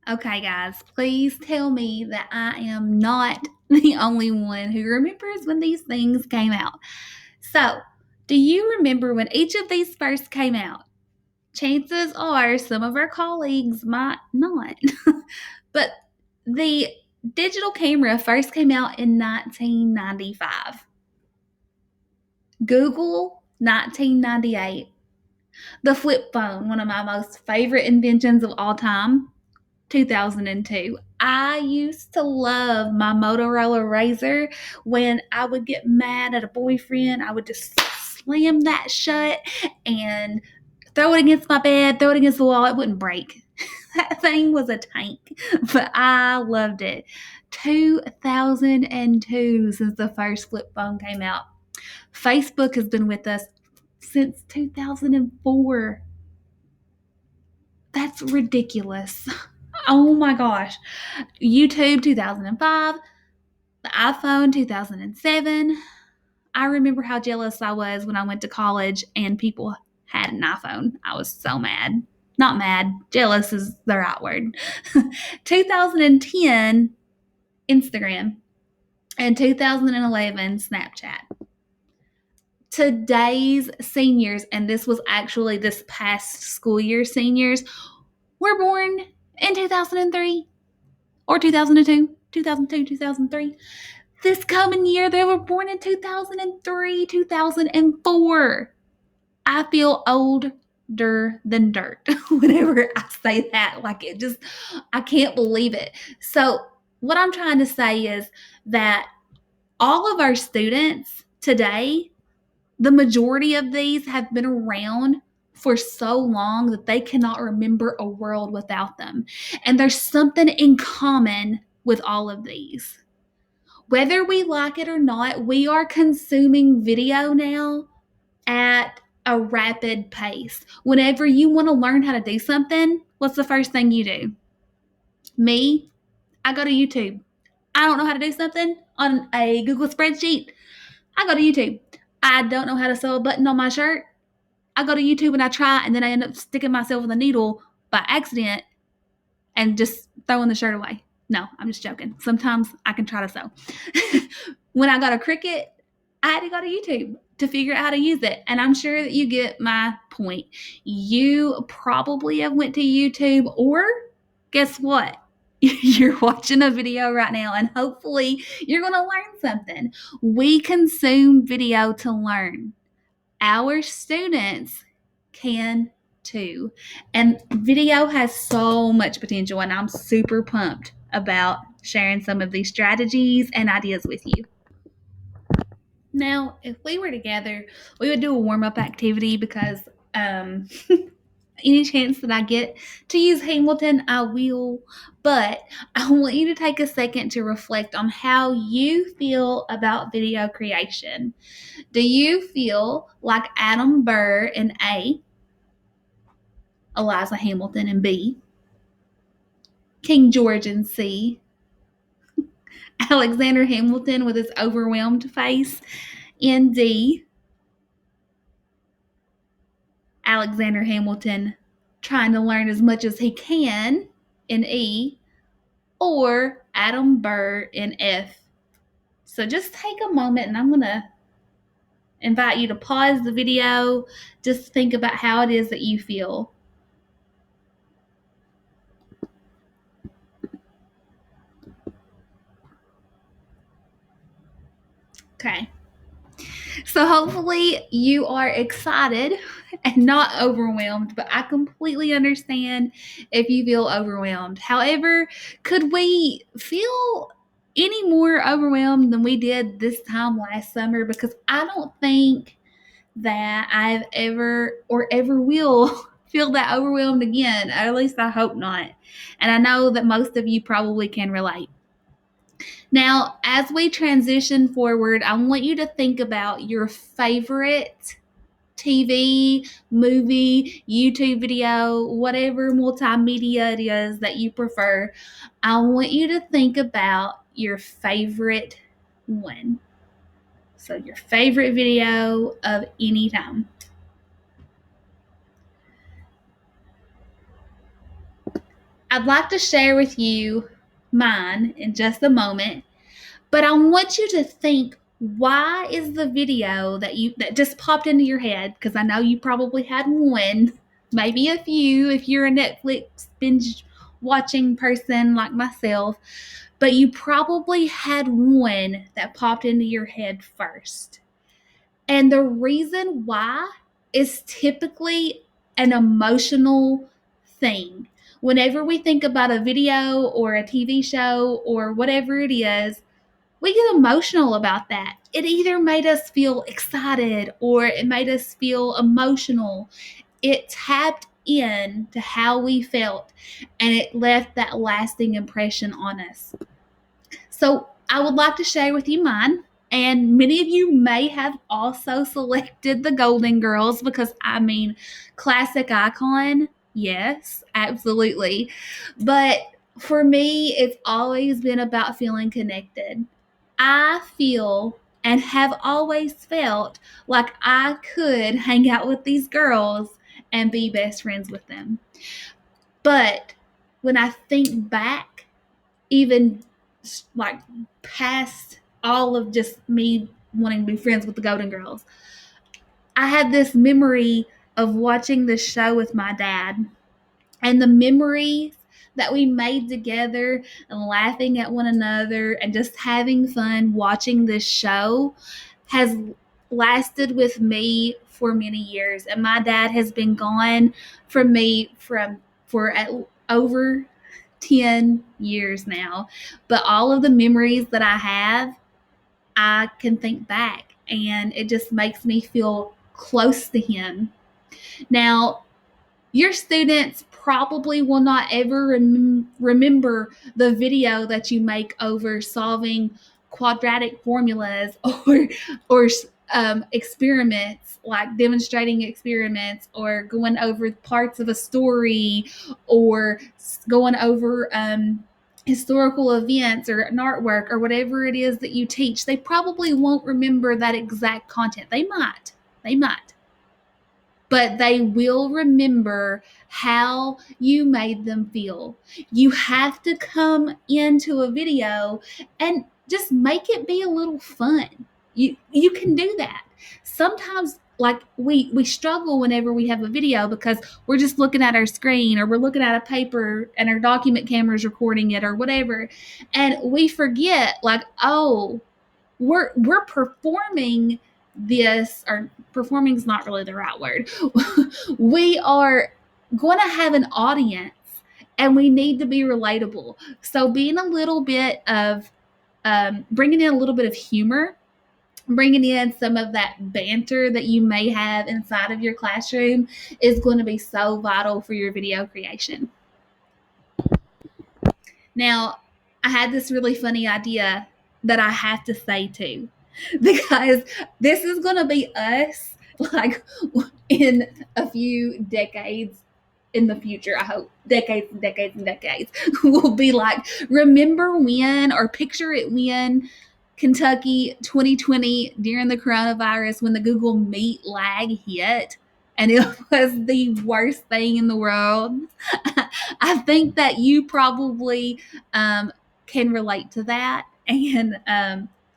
Okay, guys, please tell me that I am not the only one who remembers when these things came out. So, do you remember when each of these first came out? Chances are some of our colleagues might not. But the digital camera first came out in 1995, Google 1998, the flip phone, one of my most favorite inventions of all time, 2002. I used to love my Motorola Razr. When I would get mad at a boyfriend, I would just slam that shut and throw it against my bed, throw it against the wall. It wouldn't break. That thing was a tank, but I loved it. 2002 since the first flip phone came out. Facebook has been with us since 2004. That's ridiculous. Oh my gosh. YouTube 2005, the iPhone 2007. I remember how jealous I was when I went to college and people had an iPhone. I was so mad. Not mad, jealous is the right word. 2010, Instagram, and 2011, Snapchat. Today's seniors, and this was actually this past school year seniors, were born in 2003 or 2002, 2002, 2003. This coming year, they were born in 2003, 2004. I feel older than dirt whenever I say that. Like it just, I can't believe it. So, what I'm trying to say is that all of our students today, the majority of these have been around for so long that they cannot remember a world without them. And there's something in common with all of these. Whether we like it or not, we are consuming video now at a rapid pace. Whenever you want to learn how to do something, what's the first thing you do? Me, I go to YouTube. I don't know how to do something on a Google spreadsheet. I go to YouTube. I don't know how to sew a button on my shirt. I go to YouTube and I try, and then I end up sticking myself with a needle by accident and just throwing the shirt away. No, I'm just joking. Sometimes I can try to sew. When I got a Cricut, I had to go to YouTube to figure out how to use it. And I'm sure that you get my point. You probably have went to YouTube, or guess what? You're watching a video right now and hopefully you're going to learn something. We consume video to learn. Our students can too. And video has so much potential, and I'm super pumped about sharing some of these strategies and ideas with you. Now, if we were together, we would do a warm up activity because um, any chance that I get to use Hamilton, I will. But I want you to take a second to reflect on how you feel about video creation. Do you feel like Adam Burr in A, Eliza Hamilton in B, King George in C, Alexander Hamilton with his overwhelmed face in D, Alexander Hamilton trying to learn as much as he can in E, or Adam Burr in F? So just take a moment and I'm going to invite you to pause the video. Just think about how it is that you feel. Okay. So hopefully you are excited and not overwhelmed, but I completely understand if you feel overwhelmed. However, could we feel any more overwhelmed than we did this time last summer? Because I don't think that I've ever or ever will feel that overwhelmed again. Or at least I hope not. And I know that most of you probably can relate. Now, as we transition forward, I want you to think about your favorite TV, movie, YouTube video, whatever multimedia it is that you prefer. I want you to think about your favorite one. So, your favorite video of any time. I'd like to share with you mine in just a moment, but I want you to think, why is the video that just popped into your head, because I know you probably had one, maybe a few if you're a Netflix binge watching person like myself, but you probably had one that popped into your head first. And the reason why is typically an emotional thing. Whenever we think about a video or a TV show or whatever it is, we get emotional about that. It either made us feel excited or it made us feel emotional. It tapped in to how we felt and it left that lasting impression on us. So I would like to share with you mine. And many of you may have also selected the Golden Girls because, I mean, classic icon. Yes, absolutely. But for me, it's always been about feeling connected. I feel and have always felt like I could hang out with these girls and be best friends with them. But when I think back, even like past all of just me wanting to be friends with the Golden Girls, I had this memory of watching this show with my dad, and the memories that we made together and laughing at one another and just having fun watching this show has lasted with me for many years. And my dad has been gone from me for over 10 years now. But all of the memories that I have, I can think back and it just makes me feel close to him. Now, your students probably will not ever remember the video that you make over solving quadratic formulas or experiments, like demonstrating experiments or going over parts of a story or going over historical events or an artwork or whatever it is that you teach. They probably won't remember that exact content. They might, but they will remember how you made them feel. You have to come into a video and just make it be a little fun. You can do that. Sometimes, like, we struggle whenever we have a video because we're just looking at our screen or we're looking at a paper and our document camera is recording it or whatever, and we forget, like, oh, we're performing this, or performing is not really the right word. We are going to have an audience and we need to be relatable. So being a little bit of bringing in a little bit of humor, bringing in some of that banter that you may have inside of your classroom is going to be so vital for your video creation. Now, I had this really funny idea that I have to say too, because this is going to be us like in a few decades in the future. I hope decades and decades and decades will be like, remember when, or picture it when Kentucky 2020 during the coronavirus when the Google Meet lag hit and it was the worst thing in the world. I think that you probably can relate to that. And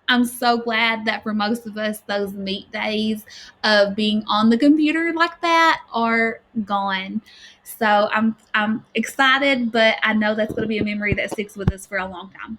I'm so glad that for most of us, those meet days of being on the computer like that are gone. So I'm excited, but I know that's going to be a memory that sticks with us for a long time.